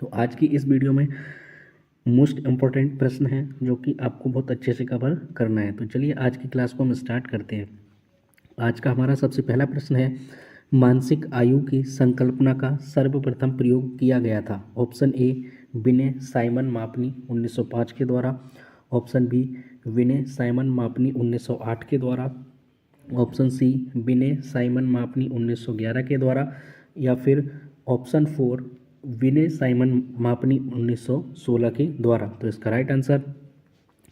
तो आज की इस वीडियो में मोस्ट इम्पॉर्टेंट प्रश्न है जो कि आपको बहुत अच्छे से कवर करना है। तो चलिए आज की क्लास को हम स्टार्ट करते हैं। आज का हमारा सबसे पहला प्रश्न है, मानसिक आयु की संकल्पना का सर्वप्रथम प्रयोग किया गया था। ऑप्शन ए विनय साइमन मापनी 1905 के द्वारा, ऑप्शन बी विनय साइमन मापनी 1908 के द्वारा, ऑप्शन सी विनय साइमन मापनी 1911 के द्वारा, या फिर ऑप्शन फोर विनय साइमन मापनी 1916 के द्वारा। तो इसका राइट आंसर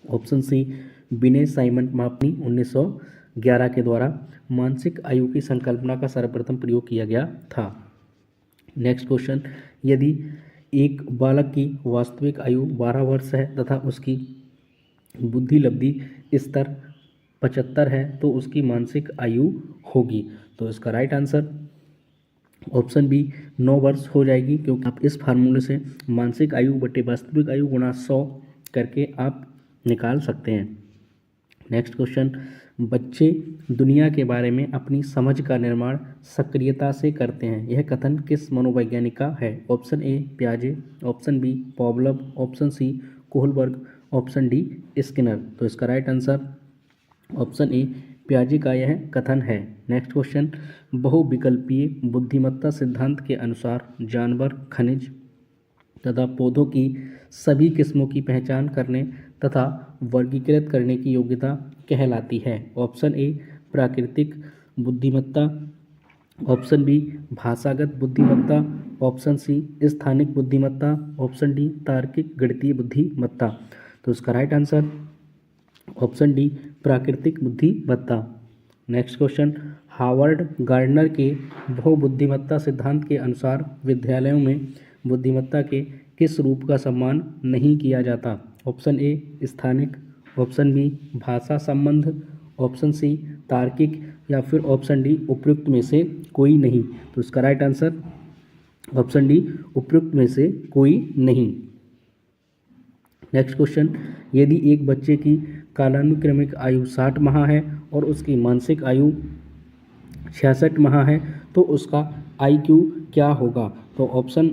ऑप्शन सी विनय साइमन मापनी 1911 के द्वारा मानसिक आयु की संकल्पना का सर्वप्रथम प्रयोग किया गया था। नेक्स्ट क्वेश्चन, यदि एक बालक की वास्तविक आयु 12 वर्ष है तथा उसकी बुद्धि लब्धि स्तर 75 है तो उसकी मानसिक आयु होगी। तो इसका राइट आंसर ऑप्शन बी 9 वर्ष हो जाएगी, क्योंकि आप इस फार्मूले से मानसिक आयु बटे वास्तविक आयु गुणा 100 करके आप निकाल सकते हैं। नेक्स्ट क्वेश्चन, बच्चे दुनिया के बारे में अपनी समझ का निर्माण सक्रियता से करते हैं, यह कथन किस मनोवैज्ञानिक का है। ऑप्शन ए पियाजे, option B Pavlov, option C Kohlberg, option D Skinner. तो इसका राइट आंसर ऑप्शन ए पियाजे का यह कथन है। नेक्स्ट क्वेश्चन, बहुविकल्पीय बुद्धिमत्ता सिद्धांत के अनुसार जानवर, खनिज तथा पौधों की सभी किस्मों की पहचान करने तथा वर्गीकृत करने की योग्यता कहलाती है। ऑप्शन ए प्राकृतिक बुद्धिमत्ता, ऑप्शन बी भाषागत बुद्धिमत्ता, ऑप्शन सी स्थानिक बुद्धिमत्ता, ऑप्शन डी तार्किक गणितीय बुद्धिमत्ता। तो इसका राइट आंसर ऑप्शन डी प्राकृतिक बुद्धिमत्ता। नेक्स्ट क्वेश्चन, हार्वर्ड गार्डनर के बहुबुद्धिमत्ता सिद्धांत के अनुसार विद्यालयों में बुद्धिमत्ता के किस रूप का सम्मान नहीं किया जाता। ऑप्शन ए स्थानिक, ऑप्शन बी भाषा संबंध, ऑप्शन सी तार्किक, या फिर ऑप्शन डी उपयुक्त में से कोई नहीं। तो इसका राइट आंसर ऑप्शन डी उपयुक्त में से कोई नहीं। नेक्स्ट क्वेश्चन, यदि एक बच्चे की कालानुक्रमिक आयु 60 माह है और उसकी मानसिक आयु 66 माह है तो उसका IQ क्या होगा। तो option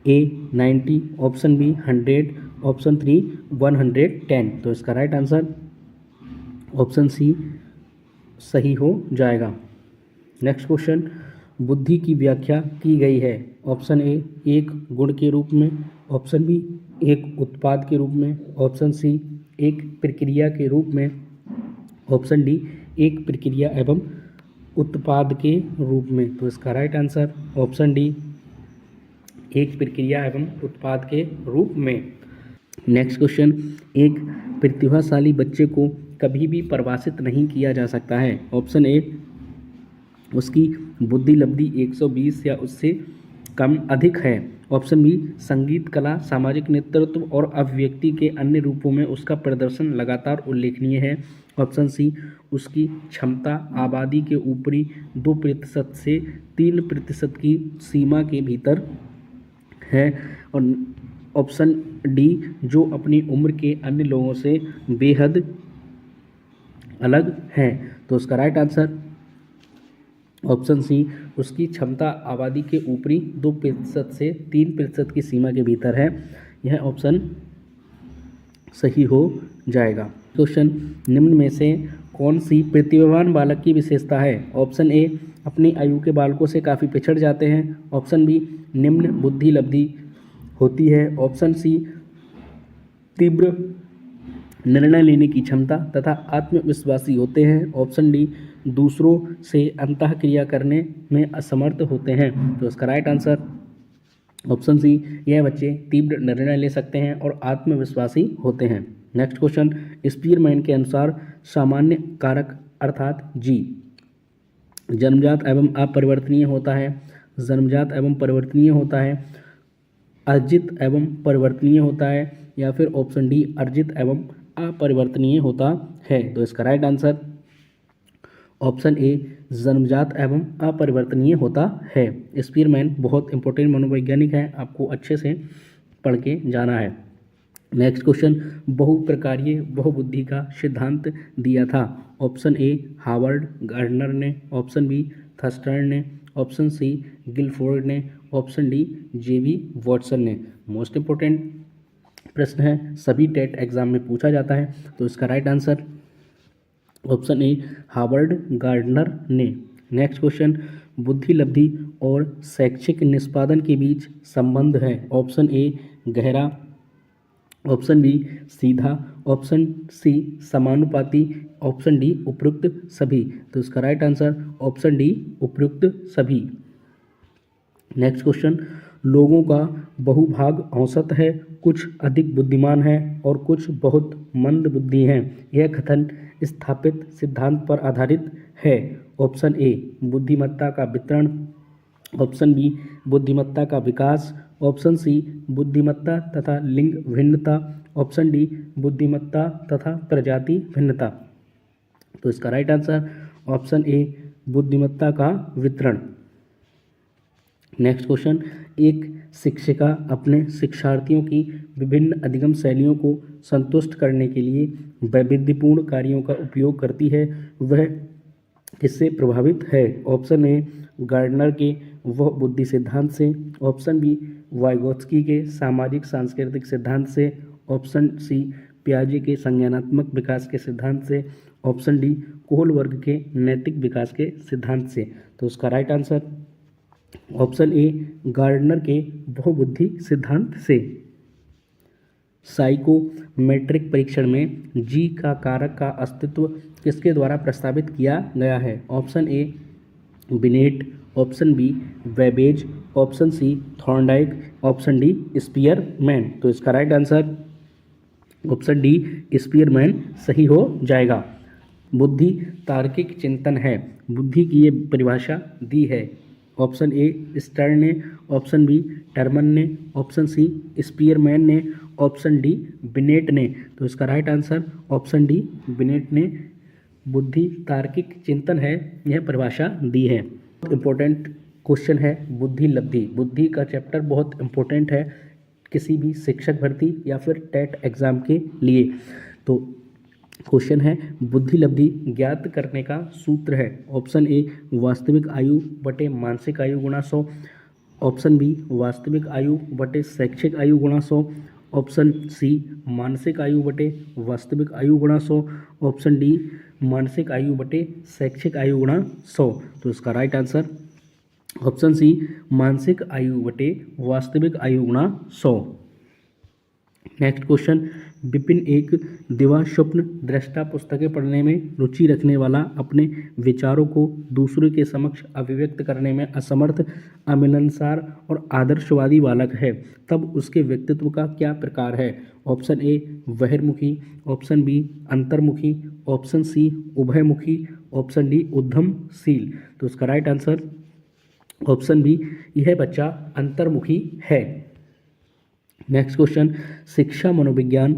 A 90, option B 100, option 3 110। तो इसका राइट आंसर ऑप्शन सी सही हो जाएगा। नेक्स्ट क्वेश्चन, बुद्धि की व्याख्या की गई है। ऑप्शन ए एक गुण के रूप में, ऑप्शन बी एक उत्पाद के रूप में, ऑप्शन सी एक प्रक्रिया के रूप में, ऑप्शन डी एक प्रक्रिया एवं उत्पाद के रूप में। तो इसका राइट आंसर ऑप्शन डी एक प्रक्रिया एवं उत्पाद के रूप में। नेक्स्ट क्वेश्चन, एक प्रतिभाशाली बच्चे को कभी भी परिभाषित नहीं किया जा सकता है। ऑप्शन ए उसकी बुद्धि लब्धि 120 या उससे कम अधिक है, ऑप्शन बी संगीत कला, सामाजिक नेतृत्व और अभिव्यक्ति के अन्य रूपों में उसका प्रदर्शन लगातार उल्लेखनीय है, ऑप्शन सी उसकी क्षमता आबादी के ऊपरी 2% से 3% की सीमा के भीतर है, और ऑप्शन डी जो अपनी उम्र के अन्य लोगों से बेहद अलग है। तो उसका राइट आंसर ऑप्शन सी उसकी क्षमता आबादी के ऊपरी 2% से 3% की सीमा के भीतर है। यह ऑप्शन सही हो जाएगा। क्वेश्चन, निम्न में से कौन सी प्रतिभावान बालक की विशेषता है। ऑप्शन ए अपनी आयु के बालकों से काफ़ी पिछड़ जाते हैं, ऑप्शन बी निम्न बुद्धि लब्धि होती है, ऑप्शन सी तीव्र निर्णय लेने की क्षमता तथा आत्मविश्वासी होते हैं, ऑप्शन डी दूसरों से अंतःक्रिया करने में असमर्थ होते हैं। तो इसका राइट आंसर ऑप्शन सी यह बच्चे तीव्र निर्णय ले सकते हैं और आत्मविश्वासी होते हैं। नेक्स्ट क्वेश्चन, स्पीयरमैन के अनुसार सामान्य कारक अर्थात जी जन्मजात एवं अपरिवर्तनीय होता है, जन्मजात एवं परिवर्तनीय होता है, अर्जित एवं परिवर्तनीय होता है, या फिर ऑप्शन डी अर्जित एवं अपरिवर्तनीय होता है। तो इसका राइट आंसर ऑप्शन ए जन्मजात एवं अपरिवर्तनीय होता है। स्पीयरमैन बहुत इंपॉर्टेंट मनोवैज्ञानिक है, आपको अच्छे से पढ़ के जाना है। नेक्स्ट क्वेश्चन, बहुप्रकारीय बहुबुद्धि का सिद्धांत दिया था। ऑप्शन ए हार्वर्ड गार्डनर ने, ऑप्शन बी थर्स्टन ने, ऑप्शन सी गिलफोर्ड ने, ऑप्शन डी जेबी वॉटसन ने। मोस्ट इंपॉर्टेंट प्रश्न है, सभी टेट एग्जाम में पूछा जाता है। तो इसका राइट आंसर ऑप्शन ए हार्वर्ड गार्डनर ने। नेक्स्ट क्वेश्चन, बुद्धि लब्धि और शैक्षिक निष्पादन के बीच संबंध है। ऑप्शन ए गहरा, ऑप्शन बी सीधा, ऑप्शन सी समानुपाती, ऑप्शन डी उपयुक्त सभी। तो इसका राइट आंसर ऑप्शन डी उपयुक्त सभी। नेक्स्ट क्वेश्चन, लोगों का बहुभाग औसत है, कुछ अधिक बुद्धिमान है और कुछ बहुत मंद बुद्धि हैं। यह कथन स्थापित सिद्धांत पर आधारित है। ऑप्शन ए बुद्धिमत्ता का वितरण, ऑप्शन बी बुद्धिमत्ता का विकास, ऑप्शन सी बुद्धिमत्ता तथा लिंग भिन्नता, ऑप्शन डी बुद्धिमत्ता तथा प्रजाति भिन्नता। तो इसका राइट आंसर ऑप्शन ए बुद्धिमत्ता का वितरण। नेक्स्ट क्वेश्चन, एक शिक्षिका अपने शिक्षार्थियों की विभिन्न अधिगम शैलियों को संतुष्ट करने के लिए वैविध्यपूर्ण कार्यों का उपयोग करती है, वह किससे प्रभावित है। ऑप्शन ए गार्डनर के वह बुद्धि सिद्धांत से, ऑप्शन बी वाइगोत्स्की के सामाजिक सांस्कृतिक सिद्धांत से, ऑप्शन सी पियाजे के संज्ञानात्मक विकास के सिद्धांत से, ऑप्शन डी कोहलबर्ग के नैतिक विकास के सिद्धांत से। तो उसका right answer option A Gardner के बहुबुद्धि सिद्धांत से। साइकोमेट्रिक परीक्षण में जी का कारक का अस्तित्व किसके द्वारा प्रस्तावित किया गया है। Option A Binet, option B Webbs, option C Thorndike, option D Spearman. तो इसका right answer option D Spearman सही हो जाएगा। बुद्धि तार्किक चिंतन है, बुद्धि की ये परिभाषा दी है। ऑप्शन ए स्टर्न ने, ऑप्शन बी टर्मन ने, ऑप्शन सी स्पीयरमैन ने, ऑप्शन डी बिनेट ने। तो इसका right answer option D beneath ने बुद्धि तार्किक चिंतन है यह परिभाषा दी है। इम्पोर्टेंट क्वेश्चन है बुद्धि लब्धि। बुद्धि का चैप्टर बहुत इम्पोर्टेंट है किसी भी शिक्षक भर्ती या फिर टेट एग्जाम के लिए। तो क्वेश्चन है बुद्धि लब्धि ज्ञात करने का सूत्र है। ऑप्शन ए वास्तविक आयु बटे मानसिक आयु गुणा 100, ऑप्शन बी वास्तविक आयु बटे शैक्षिक आयु गुणा 100, ऑप्शन सी मानसिक आयु बटे वास्तविक आयु गुणा 100, ऑप्शन डी मानसिक आयु बटे शैक्षिक आयु गुणा 100। तो इसका राइट आंसर ऑप्शन सी मानसिक आयु बटे वास्तविक आयु गुणा 100। नेक्स्ट क्वेश्चन, विपिन एक दिवा स्वप्न दृष्टा पुस्तकें पढ़ने में रुचि रखने वाला, अपने विचारों को दूसरे के समक्ष अभिव्यक्त करने में असमर्थ, अमिलनसार और आदर्शवादी बालक है। तब उसके व्यक्तित्व का क्या प्रकार है। ऑप्शन ए बहिर्मुखी, ऑप्शन बी अंतर्मुखी, ऑप्शन सी उभयमुखी, ऑप्शन डी उद्यमशील। तो उसका राइट आंसर ऑप्शन बी यह बच्चा अंतर्मुखी है। नेक्स्ट क्वेश्चन, शिक्षा मनोविज्ञान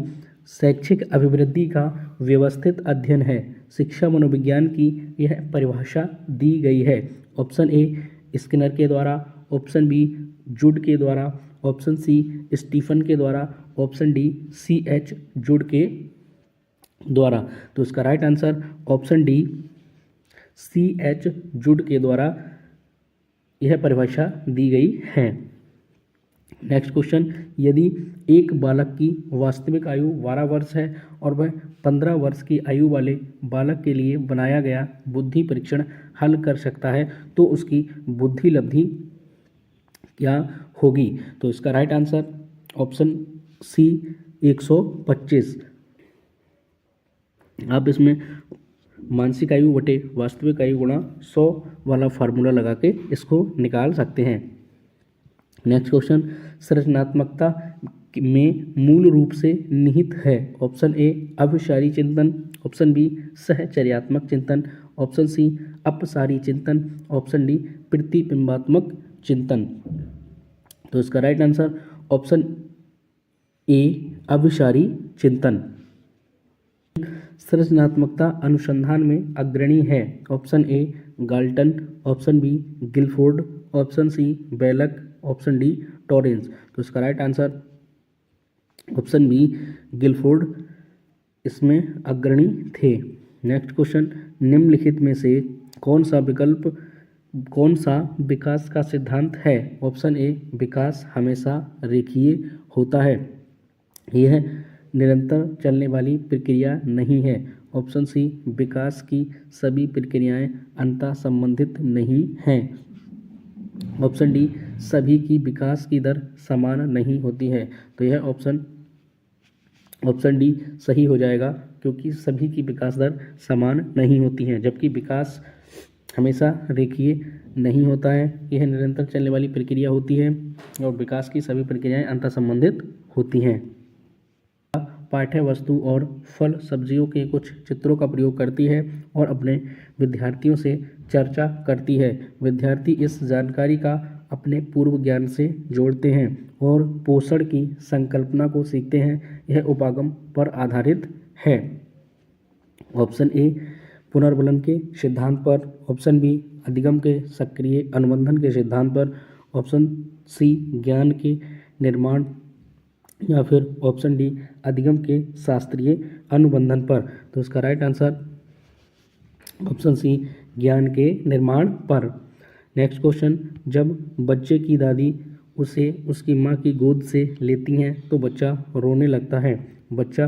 शैक्षिक अभिवृद्धि का व्यवस्थित अध्ययन है। शिक्षा मनोविज्ञान की यह परिभाषा दी गई है। ऑप्शन ए स्किनर के द्वारा, ऑप्शन बी जुड के द्वारा, ऑप्शन सी स्टीफन के द्वारा, ऑप्शन डी CH जुड के द्वारा। तो इसका right answer option D CH जुड के द्वारा यह परिभाषा दी गई है। नेक्स्ट क्वेश्चन, यदि एक बालक की वास्तविक आयु 12 वर्ष है और वह 15 वर्ष की आयु वाले बालक के लिए बनाया गया बुद्धि परीक्षण हल कर सकता है तो उसकी बुद्धि लब्धि क्या होगी। तो इसका राइट आंसर ऑप्शन सी 125। आप इसमें मानसिक आयु बटे वास्तविक आयु गुणा 100 वाला फार्मूला लगा के इसको निकाल सकते हैं। नेक्स्ट क्वेश्चन, सृजनात्मकता में मूल रूप से निहित है। ऑप्शन ए अभिसारी चिंतन, ऑप्शन बी सहचर्यात्मक चिंतन, ऑप्शन सी अपसारी चिंतन, ऑप्शन डी प्रतिबिंबात्मक चिंतन। तो इसका राइट आंसर ऑप्शन ए अभिसारी चिंतन। सृजनात्मकता अनुसंधान में अग्रणी है। Option A Galton, option B Guilford, option C Bellak, option D Torrance. तो इसका right answer option B Guilford इसमें अग्रणी थे। नेक्स्ट क्वेश्चन, निम्नलिखित में से कौन सा विकल्प कौन सा विकास का सिद्धांत है? ऑप्शन ए, विकास हमेशा रेखीय होता है, यह निरंतर चलने वाली प्रक्रिया नहीं है। ऑप्शन सी, विकास की सभी प्रक्रियाएं अंतः संबंधित नहीं हैं। ऑप्शन डी, सभी की विकास की दर समान नहीं होती है। तो यह ऑप्शन डी सही हो जाएगा, क्योंकि सभी की विकास दर समान नहीं होती है, जबकि विकास हमेशा रेखीय नहीं होता है, यह निरंतर चलने वाली प्रक्रिया होती है और विकास की सभी प्रक्रियाएं अंतर संबंधित होती हैं। पाठ्य वस्तु और फल सब्जियों के कुछ चित्रों का प्रयोग करती है और अपने विद्यार्थियों से चर्चा करती है। विद्यार्थी इस जानकारी का अपने पूर्व ज्ञान से जोड़ते हैं और पोषण की संकल्पना को सीखते हैं। यह उपागम पर आधारित है। ऑप्शन ए, पुनर्बलन के सिद्धांत पर। ऑप्शन बी, अधिगम के सक्रिय अनुबंधन के सिद्धांत पर। ऑप्शन सी, ज्ञान के निर्माण, या फिर ऑप्शन डी, अधिगम के शास्त्रीय अनुबंधन पर। तो इसका राइट आंसर ऑप्शन सी, ज्ञान के निर्माण पर। नेक्स्ट क्वेश्चन, जब बच्चे की दादी उसे उसकी माँ की गोद से लेती हैं तो बच्चा रोने लगता है। बच्चा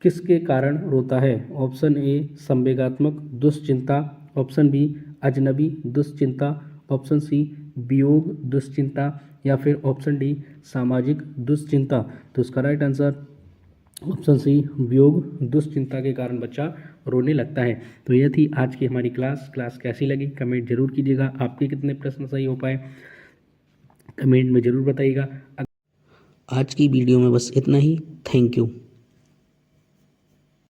किसके कारण रोता है? ऑप्शन ए, संवेगात्मक दुश्चिंता। ऑप्शन बी, अजनबी दुश्चिंता। ऑप्शन सी, वियोग दुश्चिंता, या फिर ऑप्शन डी, सामाजिक दुश्चिंता। तो इसका राइट आंसर ऑप्शन सी, वियोग दुश्चिंता के कारण बच्चा रोने लगता है। तो यह थी आज की हमारी क्लास कैसी लगी कमेंट जरूर कीजिएगा। आपके कितने प्रश्न सही हो पाए कमेंट में जरूर बताइएगा। आज की वीडियो में बस इतना ही। Thank you.